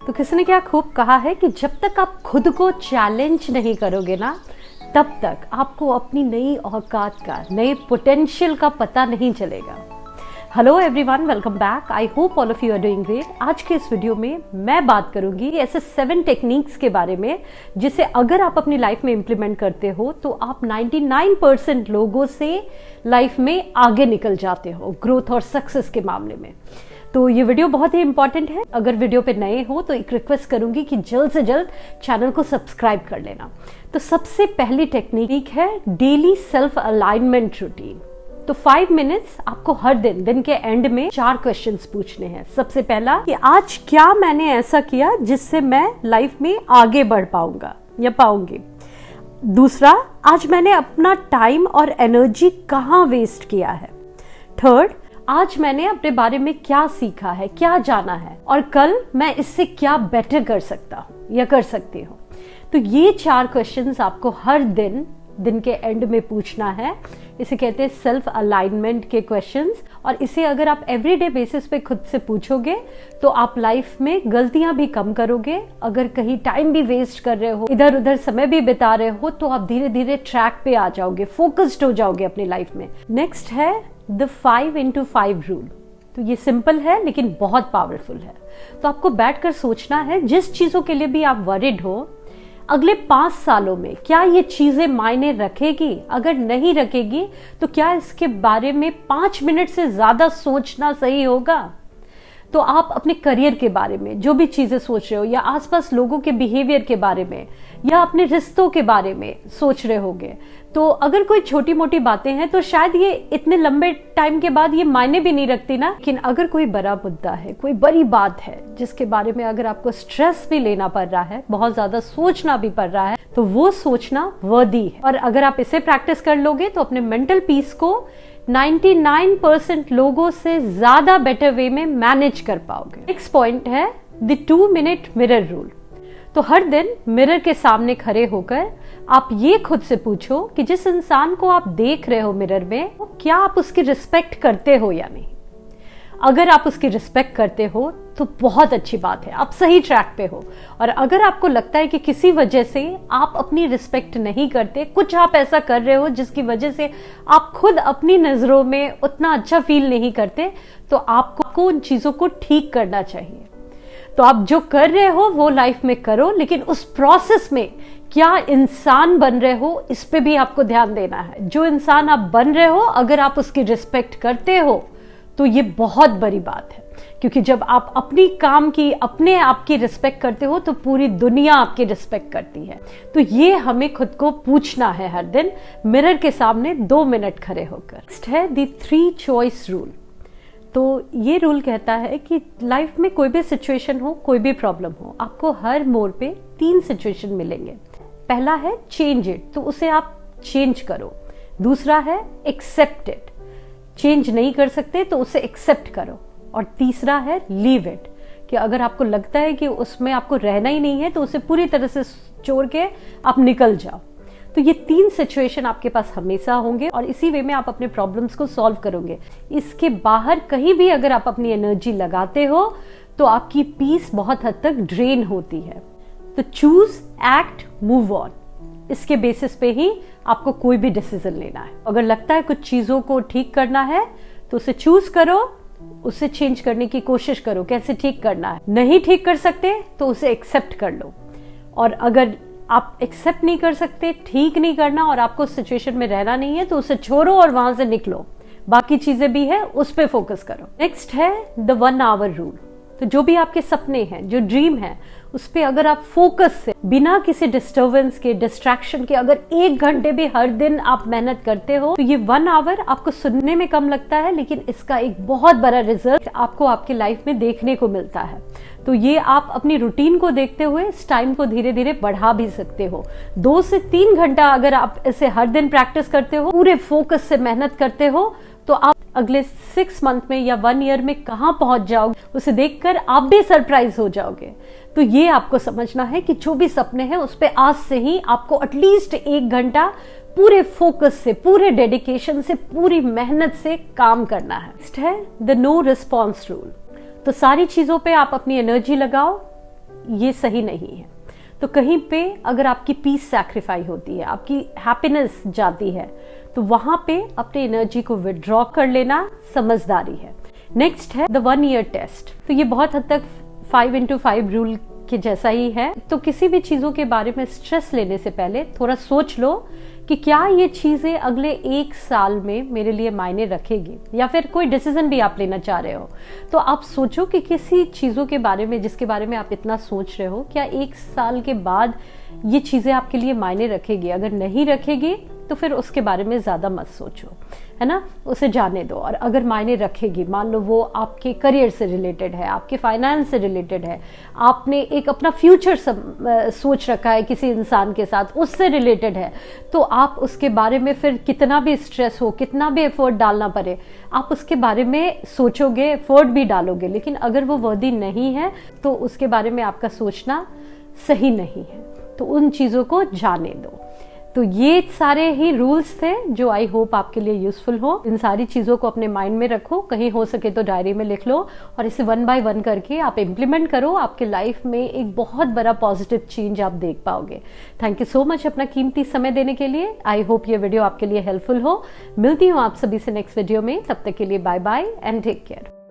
तो किसी ने क्या खूब कहा है कि जब तक आप खुद को चैलेंज नहीं करोगे ना, तब तक आपको अपनी नई औकात का, नए पोटेंशियल का पता नहीं चलेगा। Hello everyone, welcome back. I hope all of you are doing great. आज के इस वीडियो में मैं बात करूंगी ऐसे 7 टेक्निक्स के बारे में जिसे अगर आप अपनी लाइफ में इंप्लीमेंट करते हो तो आप 99% लोगों से लाइफ में आगे निकल जाते हो ग्रोथ और सक्सेस के मामले में। तो ये वीडियो बहुत ही इंपॉर्टेंट है। अगर वीडियो पे नए हो तो एक रिक्वेस्ट करूंगी कि जल्द से जल्द चैनल को सब्सक्राइब कर लेना। तो सबसे पहली टेक्निक है डेली सेल्फ अलाइनमेंट रूटीन। तो 5 मिनट्स आपको हर दिन के एंड में 4 क्वेश्चंस पूछने हैं। सबसे पहला कि आज क्या मैंने ऐसा किया जिससे मैं लाइफ में आगे बढ़ पाऊंगा या पाऊंगी। दूसरा, आज मैंने अपना टाइम और एनर्जी कहाँ वेस्ट किया है। थर्ड, आज मैंने अपने बारे में क्या सीखा है, क्या जाना है और कल मैं इससे क्या बेटर कर सकता हूँ या कर सकती हूँ। तो ये 4 क्वेश्चंस आपको हर दिन के एंड में पूछना है। इसे कहते हैं सेल्फ अलाइनमेंट के क्वेश्चंस। और इसे अगर आप एवरीडे बेसिस पे खुद से पूछोगे तो आप लाइफ में गलतियां भी कम करोगे। अगर कहीं टाइम भी वेस्ट कर रहे हो, इधर उधर समय भी बिता रहे हो, तो आप धीरे धीरे ट्रैक पे आ जाओगे, फोकस्ड हो जाओगे अपनी लाइफ में। नेक्स्ट है द 5x5 रूल। तो ये सिंपल है लेकिन बहुत पावरफुल है। तो आपको बैठकर सोचना है जिस चीजों के लिए भी आप वरिड हो, अगले 5 सालों में क्या ये चीजें मायने रखेगी। अगर नहीं रखेगी तो क्या इसके बारे में 5 मिनट से ज्यादा सोचना सही होगा। तो आप अपने करियर के बारे में जो भी चीजें सोच रहे हो, या आसपास लोगों के बिहेवियर के बारे में, या अपने रिश्तों के बारे में सोच रहे होगे, तो अगर कोई छोटी मोटी बातें हैं तो शायद ये इतने लंबे टाइम के बाद ये मायने भी नहीं रखती ना। लेकिन अगर कोई बड़ा मुद्दा है, कोई बड़ी बात है जिसके बारे में अगर आपको स्ट्रेस भी लेना पड़ रहा है, बहुत ज्यादा सोचना भी पड़ रहा है, तो वो सोचना वर्दी है। और अगर आप इसे प्रैक्टिस कर लोगे तो अपने मेंटल पीस को 99% लोगों से ज्यादा बेटर वे में मैनेज कर पाओगे। नेक्स्ट पॉइंट है द 2 मिनट मिरर रूल। तो हर दिन मिरर के सामने खड़े होकर आप ये खुद से पूछो कि जिस इंसान को आप देख रहे हो मिरर में, क्या आप उसकी रिस्पेक्ट करते हो या नहीं। अगर आप उसकी रिस्पेक्ट करते हो तो बहुत अच्छी बात है, आप सही ट्रैक पे हो। और अगर आपको लगता है कि किसी वजह से आप अपनी रिस्पेक्ट नहीं करते, कुछ आप ऐसा कर रहे हो जिसकी वजह से आप खुद अपनी नजरों में उतना अच्छा फील नहीं करते, तो आपको उन चीजों को ठीक करना चाहिए। तो आप जो कर रहे हो वो लाइफ में करो, लेकिन उस प्रोसेस में क्या इंसान बन रहे हो इस पे भी आपको ध्यान देना है। जो इंसान आप बन रहे हो, अगर आप उसकी रिस्पेक्ट करते हो तो ये बहुत बड़ी बात है। क्योंकि जब आप अपनी काम की, अपने आप की रिस्पेक्ट करते हो तो पूरी दुनिया आपकी रिस्पेक्ट करती है। तो ये हमें खुद को पूछना है हर दिन मिरर के सामने 2 मिनट खड़े होकर। नेक्स्ट है द 3 चॉइस रूल। तो ये रूल कहता है कि लाइफ में कोई भी सिचुएशन हो, कोई भी प्रॉब्लम हो, आपको हर मोड़ पे 3 सिचुएशन मिलेंगे। पहला है चेंज इट, तो उसे आप चेंज करो। दूसरा है एक्सेप्ट इट, चेंज नहीं कर सकते तो उसे एक्सेप्ट करो। और तीसरा है लीव इट, कि अगर आपको लगता है कि उसमें आपको रहना ही नहीं है तो उसे पूरी तरह से छोड़ के आप निकल जाओ। तो ये 3 सिचुएशन आपके पास हमेशा होंगे और इसी वे में आप अपने प्रॉब्लम्स को सॉल्व करोगे। इसके बाहर कहीं भी अगर आप अपनी एनर्जी लगाते हो तो आपकी पीस बहुत हद तक ड्रेन होती है। तो चूज, एक्ट, मूव ऑन, इसके बेसिस पे ही आपको कोई भी डिसीजन लेना है। अगर लगता है कुछ चीजों को ठीक करना है तो उसे चूज करो, उसे चेंज करने की कोशिश करो, कैसे ठीक करना है। नहीं ठीक कर सकते तो उसे एक्सेप्ट कर लो। और अगर आप एक्सेप्ट नहीं कर सकते, ठीक नहीं करना और आपको उस सिचुएशन में रहना नहीं है, तो उसे छोड़ो और वहां से निकलो। बाकी चीजें भी है, उस पे फोकस करो। नेक्स्ट है द 1 आवर रूल। तो जो भी आपके सपने हैं, जो ड्रीम है, उस पे अगर आप फोकस से, बिना किसी डिस्टर्बेंस के, डिस्ट्रैक्शन के, अगर 1 घंटे भी हर दिन आप मेहनत करते हो, तो ये 1 आवर आपको सुनने में कम लगता है, लेकिन इसका एक बहुत बड़ा रिजल्ट आपको आपकी लाइफ में देखने को मिलता है। तो ये आप अपनी रूटीन को देखते हुए इस टाइम को धीरे धीरे बढ़ा भी सकते हो। 2 से 3 घंटा अगर आप इसे हर दिन प्रैक्टिस करते हो, पूरे फोकस से मेहनत करते हो, तो आप अगले 6 मंथ में या 1 ईयर में कहां पहुंच जाओगे, उसे देखकर आप भी सरप्राइज हो जाओगे। तो ये आपको समझना है कि जो भी सपने हैं उस पे आज से ही आपको एटलीस्ट 1 घंटा पूरे फोकस से, पूरे डेडिकेशन से, पूरी मेहनत से काम करना है। The no response rule. तो सारी चीजों पे आप अपनी एनर्जी लगाओ, ये सही नहीं है। तो कहीं पे अगर आपकी पीस सैक्रिफाई होती है, आपकी हैप्पीनेस जाती है, तो वहां पे अपने एनर्जी को विड्रॉ कर लेना समझदारी है। नेक्स्ट है द 1 ईयर टेस्ट। तो ये बहुत हद तक 5x5 रूल के जैसा ही है। तो किसी भी चीजों के बारे में स्ट्रेस लेने से पहले थोड़ा सोच लो कि क्या ये चीजें अगले 1 साल में मेरे लिए मायने रखेगी, या फिर कोई डिसीजन भी आप लेना चाह रहे हो तो आप सोचो कि किसी चीजों के बारे में जिसके बारे में आप इतना सोच रहे हो, क्या 1 साल के बाद ये चीजें आपके लिए मायने रखेगी। अगर नहीं रखेगी तो फिर उसके बारे में ज्यादा मत सोचो, है ना, उसे जाने दो। और अगर मायने रखेगी, मान लो वो आपके करियर से रिलेटेड है, आपके फाइनेंस से रिलेटेड है, आपने एक अपना फ्यूचर सोच रखा है किसी इंसान के साथ, उससे रिलेटेड है, तो आप उसके बारे में फिर कितना भी स्ट्रेस हो, कितना भी एफर्ट डालना पड़े, आप उसके बारे में सोचोगे, एफर्ट भी डालोगे। लेकिन अगर वो वर्दी नहीं है तो उसके बारे में आपका सोचना सही नहीं है। तो उन चीज़ों को जाने दो। तो ये सारे ही रूल्स थे जो आई होप आपके लिए यूजफुल हो। इन सारी चीज़ों को अपने माइंड में रखो, कहीं हो सके तो डायरी में लिख लो और इसे 1 बाय 1 करके आप इम्प्लीमेंट करो। आपके लाइफ में एक बहुत बड़ा पॉजिटिव चेंज आप देख पाओगे। थैंक यू सो मच अपना कीमती समय देने के लिए। आई होप ये वीडियो आपके लिए हेल्पफुल हो। मिलती हूँ आप सभी से नेक्स्ट वीडियो में। तब तक के लिए bye bye and take care.